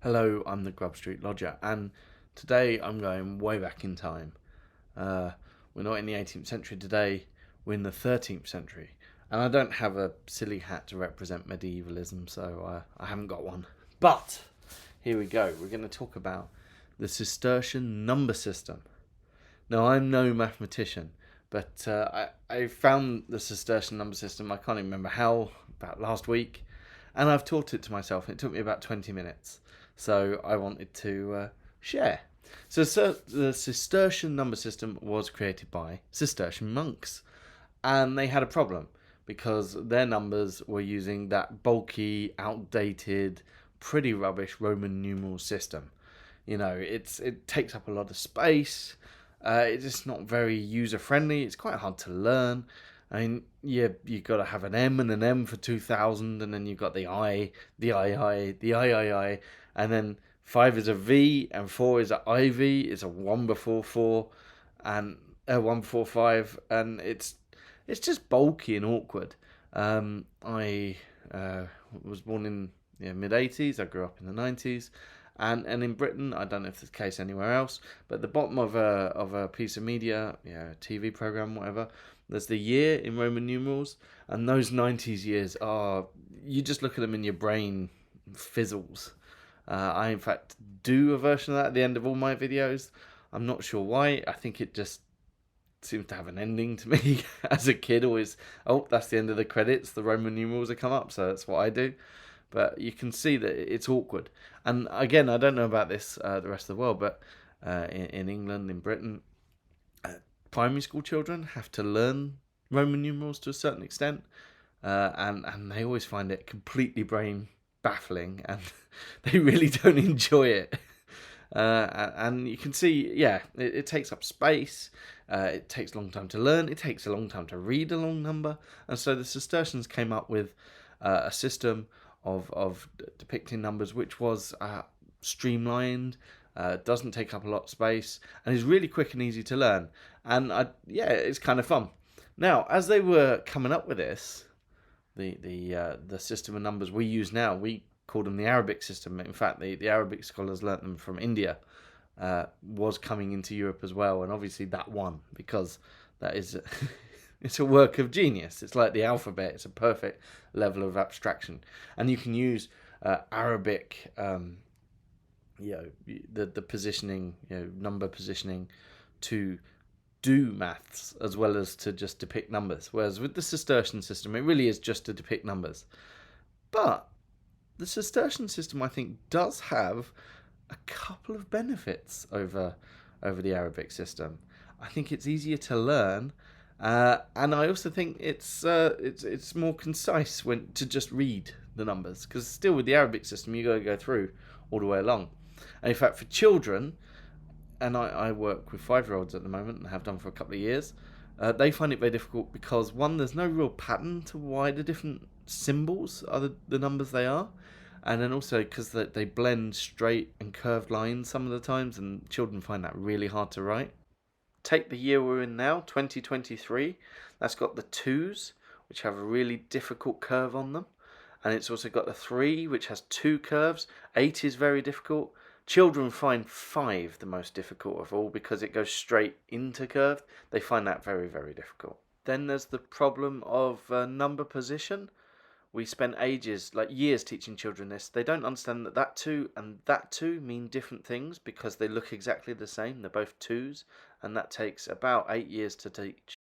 Hello, I'm the Grub Street Lodger, and today I'm going way back in time. Uh, we're not in the 18th century today, we're in the 13th century. And I don't have a silly hat to represent medievalism, so I haven't got one. But here we go, we're going to talk about the Cistercian number system. Now, I'm no mathematician, but I found the Cistercian number system, I can't even remember how, about last week, and I've taught it to myself. It took me about 20 minutes, so I wanted to share. So the Cistercian number system was created by Cistercian monks, and they had a problem because their numbers were using that bulky, outdated, pretty rubbish Roman numeral system. It takes up a lot of space. It's just not very user friendly. It's quite hard to learn. I mean, you got to have an M and an M for 2000, and then you've got the I, the II, the III, and then 5 is a V, and 4 is an IV. It's a 1 before 4, and 1 before 5, and it's just bulky and awkward. I was born in the mid 80s. I grew up in the 90s. And in Britain, I don't know if it's the case anywhere else, but at the bottom of a piece of media, a TV program, whatever, there's the year in Roman numerals, and those 90s years are, you just look at them and your brain fizzles. I in fact do a version of that at the end of all my videos. I'm not sure why. I think it just seems to have an ending to me. As a kid, always, oh, that's the end of the credits, the Roman numerals have come up, so that's what I do. But you can see that it's awkward. And again, I don't know about this the rest of the world, but in England, in Britain, primary school children have to learn Roman numerals to a certain extent, and they always find it completely brain baffling, and they really don't enjoy it. And you can see, it takes up space. It takes a long time to learn. It takes a long time to read a long number. And so the Cistercians came up with a system of depicting numbers which was streamlined, doesn't take up a lot of space, and is really quick and easy to learn. And it's kind of fun. Now, as they were coming up with this, the system of numbers we use now, we call them the Arabic system. In fact, the Arabic scholars learnt them from India, was coming into Europe as well, and obviously that won because that is it's a work of genius. It's like the alphabet. It's a perfect level of abstraction, and you can use Arabic, the positioning, number positioning, to do maths as well as to just depict numbers. Whereas with the Cistercian system, it really is just to depict numbers. But the Cistercian system, I think, does have a couple of benefits over the Arabic system. I think it's easier to learn, and I also think it's more concise when to just read the numbers, because still with the Arabic system you got to go through all the way along. And in fact, for children, and I work with 5-year-olds at the moment and have done for a couple of years, they find it very difficult because, one, there's no real pattern to why the different symbols are the numbers they are, and then also because they blend straight and curved lines some of the times, and children find that really hard to write. Take the year we're in now, 2023. That's got the 2s, which have a really difficult curve on them. And it's also got the 3, which has 2 curves. 8 is very difficult. Children find 5 the most difficult of all because it goes straight into curved. They find that very, very difficult. Then there's the problem of number position. We spent ages, like years, teaching children this. They don't understand that that 2 and that 2 mean different things because they look exactly the same. They're both 2s, and that takes about 8 years to teach.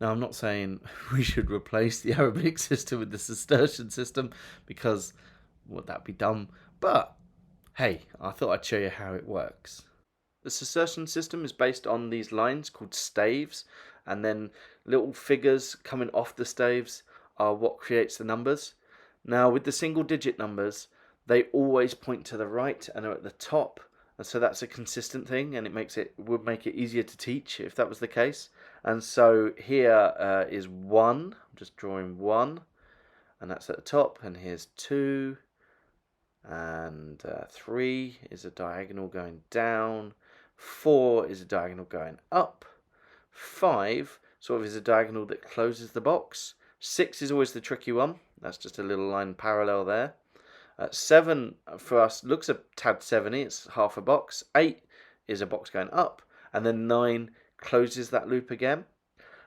Now, I'm not saying we should replace the Arabic system with the Cistercian system because would that be dumb? But hey, I thought I'd show you how it works. The Cistercian system is based on these lines called staves, and then little figures coming off the staves are what creates the numbers. Now, with the single digit numbers, they always point to the right and are at the top, and so that's a consistent thing, and would make it easier to teach if that was the case. And so here is 1. I'm just drawing 1, and that's at the top. And here's 2, and 3 is a diagonal going down. 4 is a diagonal going up. 5 sort of is a diagonal that closes the box. 6 is always the tricky one. That's just a little line parallel there. 7 for us looks a tad 70, it's half a box. 8 is a box going up, and then 9 closes that loop again.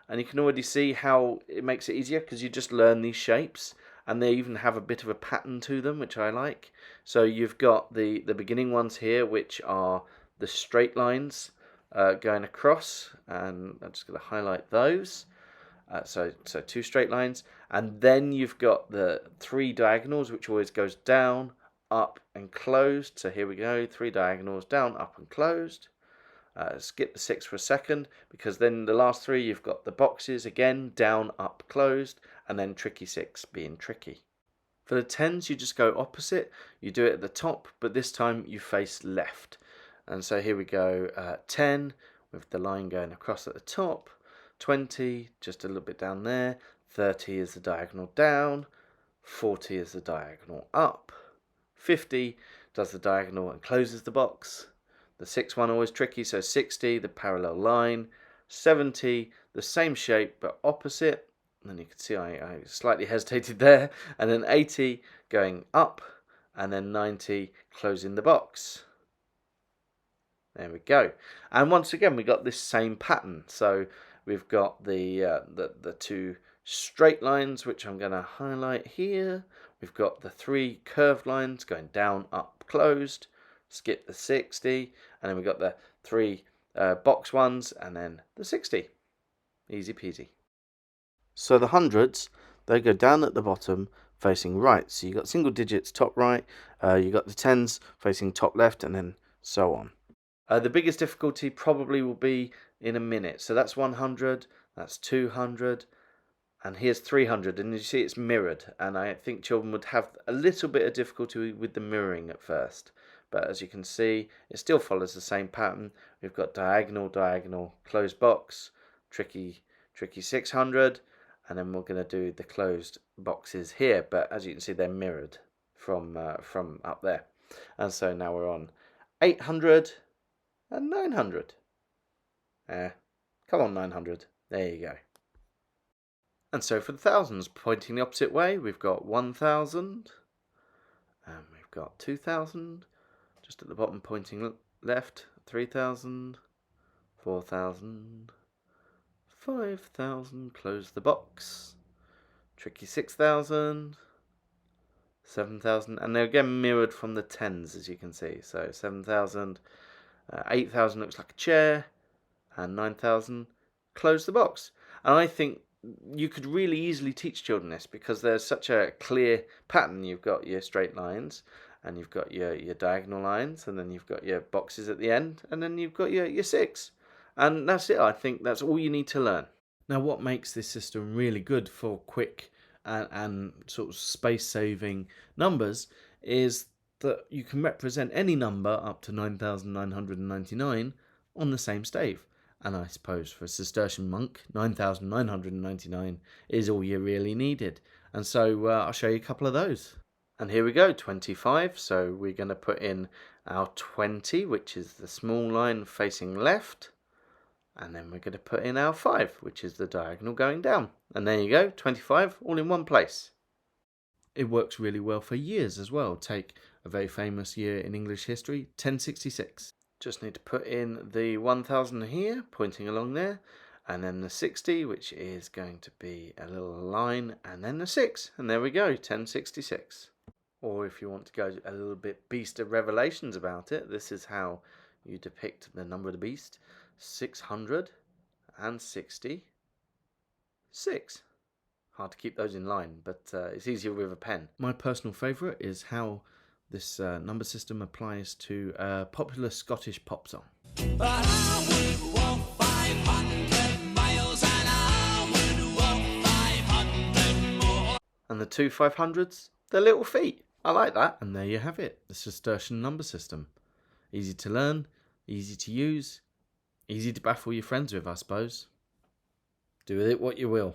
And you can already see how it makes it easier because you just learn these shapes, and they even have a bit of a pattern to them, which I like. So you've got the beginning ones here, which are the straight lines going across, and I'm just going to highlight those. So 2 straight lines, and then you've got the 3 diagonals, which always goes down, up, and closed. So here we go, 3 diagonals, down, up, and closed. Skip the 6 for a second, because then the last 3 you've got the boxes again, down, up, closed, and then tricky 6 being tricky. For the 10s, you just go opposite. You do it at the top, but this time you face left. And so here we go, 10 with the line going across at the top, 20 just a little bit down there, 30 is the diagonal down, 40 is the diagonal up, 50 does the diagonal and closes the box. The 6 one always tricky, so 60, the parallel line, 70, the same shape but opposite, and then you can see I slightly hesitated there, and then 80 going up, and then 90 closing the box. There we go. And once again we got this same pattern, so we've got the 2 straight lines, which I'm going to highlight here. We've got the 3 curved lines going down, up, closed. Skip the 60, and then we've got the 3 box ones, and then the 60. Easy peasy. So the hundreds, they go down at the bottom facing right. So you've got single digits top right, you've got the 10s facing top left, and then so on. The biggest difficulty probably will be in a minute. So that's 100, that's 200, and here's 300, and you see it's mirrored, and I think children would have a little bit of difficulty with the mirroring at first. But as you can see, it still follows the same pattern. We've got diagonal, diagonal, closed box, tricky 600, and then we're going to do the closed boxes here. But as you can see, they're mirrored from up there. And so now we're on 800 and 900. Come on, 900. There you go. And so for the thousands, pointing the opposite way, we've got 1,000, and we've got 2,000. Just at the bottom pointing left, 3,000, 4,000, 5,000, close the box, tricky 6,000, 7,000, and they're again mirrored from the 10s, as you can see. So 7,000, 8,000 looks like a chair, and 9,000, close the box. And I think you could really easily teach children this because there's such a clear pattern. You've got your straight lines, and you've got your diagonal lines, and then you've got your boxes at the end, and then you've got your 6. And that's it. I think that's all you need to learn. Now, what makes this system really good for quick and sort of space-saving numbers is that you can represent any number up to 9,999 on the same stave. And I suppose for a Cistercian monk, 9,999 is all you really needed. And so I'll show you a couple of those. And here we go, 25. So we're going to put in our 20, which is the small line facing left. And then we're going to put in our 5, which is the diagonal going down. And there you go, 25, all in one place. It works really well for years as well. Take a very famous year in English history, 1066. Just need to put in the 1,000 here, pointing along there. And then the 60, which is going to be a little line. And then the 6. And there we go, 1066. Or if you want to go a little bit Beast of Revelations about it, this is how you depict the number of the beast. 666. Hard to keep those in line, but it's easier with a pen. My personal favourite is how this number system applies to a popular Scottish pop song. But I would walk 500 miles and I would walk 500 more. And the 2 500s, they're little feet. I like that. And there you have it, the Cistercian number system. Easy to learn, easy to use, easy to baffle your friends with, I suppose. Do with it what you will.